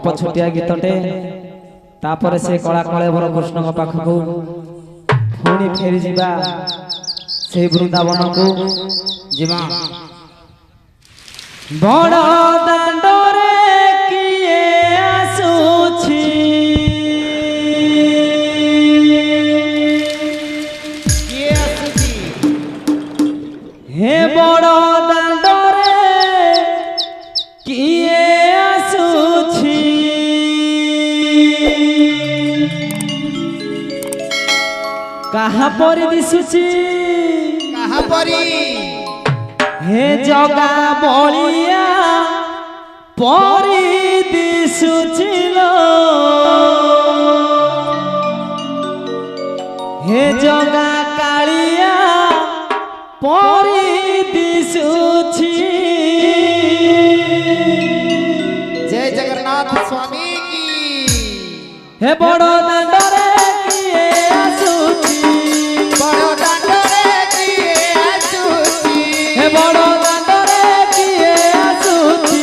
अल्प छोटिया गीतटे तापर से कला कलेवर कृष्ण पाखक पुणी फेरी जीवा से वृंदावन को जीवा बड़ दांडरे किए आसुछि हे बड़ दांडरे किए आसुछि कहाँ परी दिसुछि कहाँ परी हे जगा बलिया परी दिसुछिलो हे जगा कालिया परी दिसुछि जय जगन्नाथ स्वामी की हे बड़ दांडरे किए आसुछि बड़ दांडरे किए आसुछि हे बड़ दांडरे किए आसुछि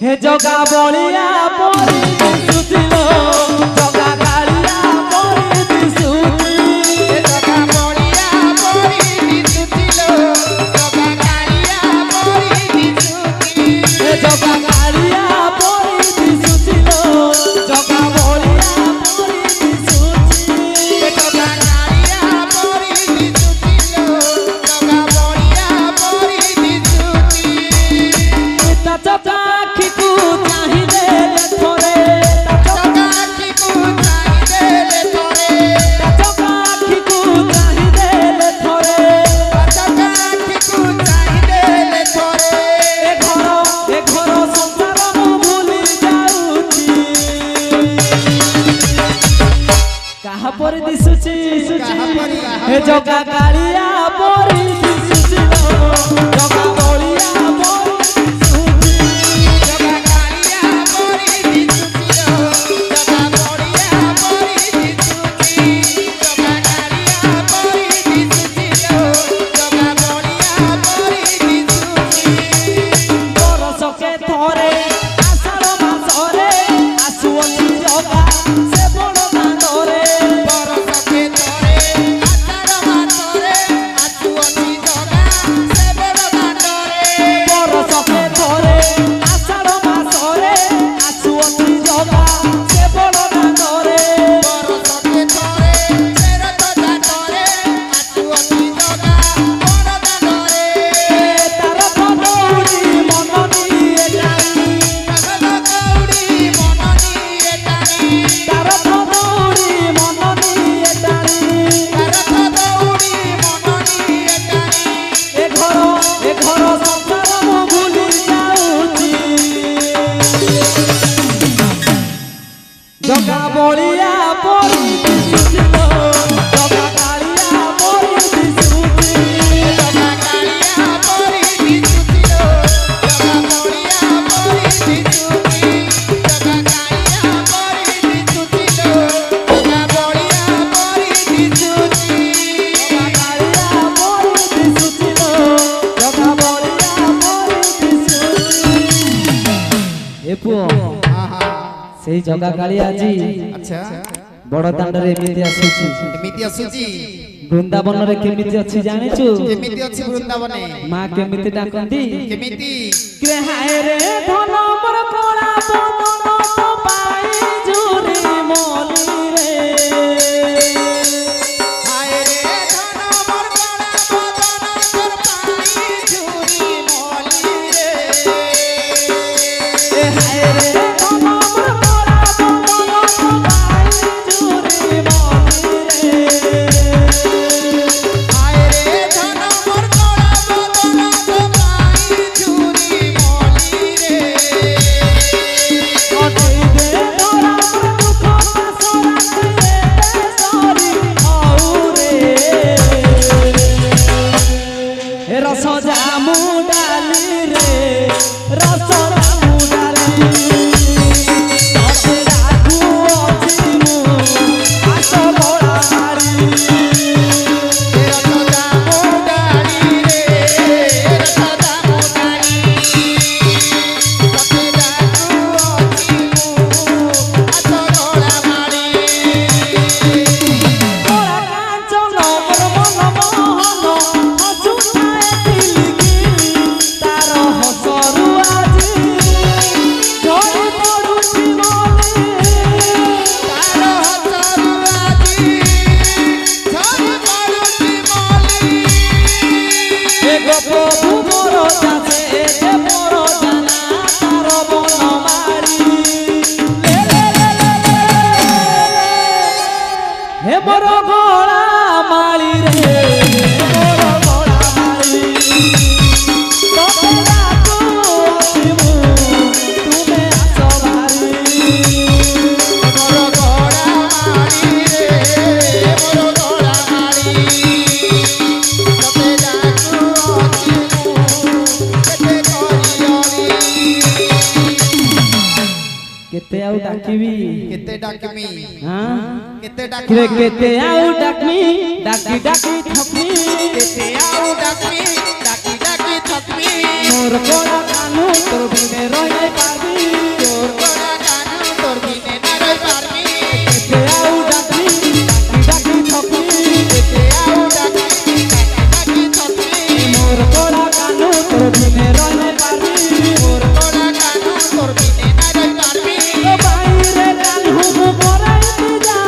हे जगा बलिया परी दिसुछिलो जगा कालिया परी दिसुछि हे जगा बलिया परी दिसुछिलो जगा कालिया परी दिसुछि हे जगा कालिया परी दिसुछिलो जगा बलिया परी दिसुछि हे जगा कालिया परी दिसुछिलो जगा बलिया परी दिसुछि ता जगा आखिकु चाहि देले थोरे ता जगा आखिकु चाहि देले थोरे जगा आखिकु चाहि देले थोरे जगा आखिकु चाहि देले थोरे ए घर संसार मु भूली जाउछि कहा पर दिसुछि कहाँ परी हे जगा कालिया परी दिसुछिलो जगा बलिया परी दिसुछि जगा कालिया परी दिसुछिलो जगा बलिया परी दिसुछि जगा कालिया परी दिसुछिलो जगा बलिया परी दिसुछि बरसके थोरे आषाढ़ मासरे आसुअछि जगा से बड़ दांडरे बरसके थोरे आषाढ़ मासरे आसुअछि जगा से बड़ दांडरे बरसके थोरे आषाढ़ मासरे आसुअछि जगा से बड़ दांडरे बरसके थोरे तेर तो दांडरे आसुअछि जगा बड़ दांडरे तार पदौड़ी मन निये जाई जगत गौरी मननी एटानी तार पदौड़ी मन निये जाई जगत गौरी मननी एटानी ए घर संसार मु भूली जाउछि जगा बलिया परी दिसुछिलो जगा कालिया परी दिसुछि जगा कालिया परी दिसुछिलो जगा बलिया परी दिसुछि जगा कालिया परी दिसुछिलो जगा बलिया परी दिसुछि जगा कालिया परी दिसुछिलो जगा बलिया परी दिसुछि ए पुओ हां हां सेई जगा कालिया जी अच्छा बड़ दांडरे एमिति आसुछि एमिति आसुछि वृंदावन रे केमिति अछि जानिछु केमिति अछि वृंदावने मां केमिति डाकंती केमिति के हाय रे धन मोर कला बदन तो पाई झुरी मोली रे हाय रे धन मोर कला बदन तोर पाई झुरी मोली रे ए हाय रे धन मोर कला बदन तो पाई झुरी मोली रे हाय रे धन मोर कला बदन तोर पाई झुरी मोली रे अठे हे मोर गोला माली रे मोर गोला माली तोते डाकू मु तुमे आसो भारी मोर गोड़ा मारी रे मोर गोड़ा मारी तते डाकू अछि केते करियली केते आउ डाकिबी केते डाकमी हां केते रे डाकमी केते आउ डाकमी डाकी डाकी थकमी केते आउ डाकमी डाकी डाकी थकमी मोर गोला कानू तोर बिने रहे पाबी तोर गोड़ा कानू तोर बिने ना रहि पारमी केते आउ डाकमी डाकी डाकी थकमी केते आउ डाकमी डाकी डाकी थकमी मोर गोला कानू तोर बिने रहे पाबी मोर गोड़ा कानू तोर बिने ना रहि पारमी ओ बाईरे कान्हू मु कराइते जा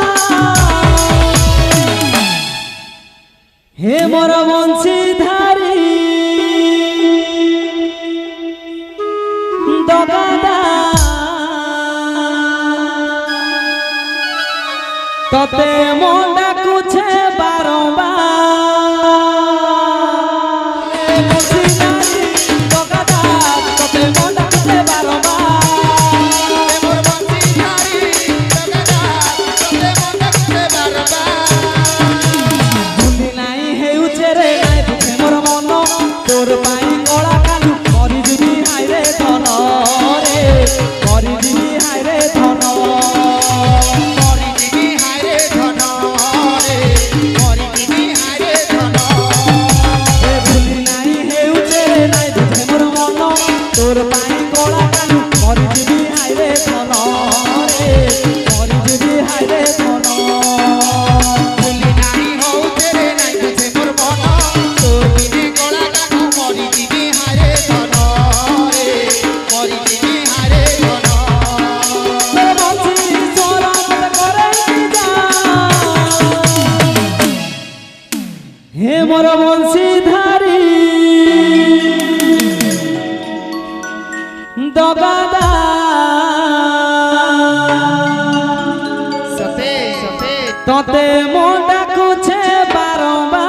हे मोर बंशीधारी दगादा तते मोंडा कुछे बारंबार हे बंशीधारी दगादा तते मोंडा कुछे बारंबार मोर बंशीधारी दगदा तते मोंडा कुछे बारबार भूली नाई हेउछे रे नाई बुझे मोर मन तोर पाई कला कालू करि दिबी हाय रे धन रे करि दिबी हाय रे धन करि दिबी हाय रे धन रे करि दिबी हाय रे धन ए भूली नाई हेउछे रे नाई बुझे मोर मन तोर पाई कला कालू करि दिबी हाय रे धन रे करि दिबी हाय रे धन भूली नाही हौ तेरे नाही बुझे मोर मन तोर बिने गला कानू करि दिबी हाय रे धन रे करि दिबी हाय रे धन बंशी सोरा मत कराई जा हे मोर बंशीधारी दगादा सते सते तते मोंडा कुछे बारंबार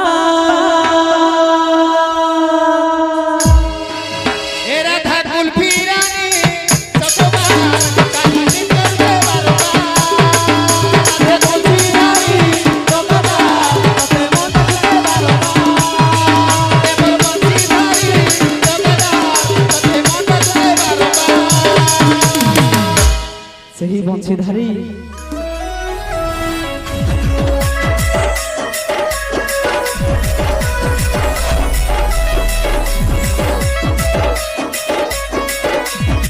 ए राधा कुल्फी रानी सतबार कानी करते बारबार राधा कुल्फी रानी दगादा तते मोंडा कुछे बारंबार ए मोर बंशीधारी दगदा तते मोंडा कुछे बारबार सही बंशीधारी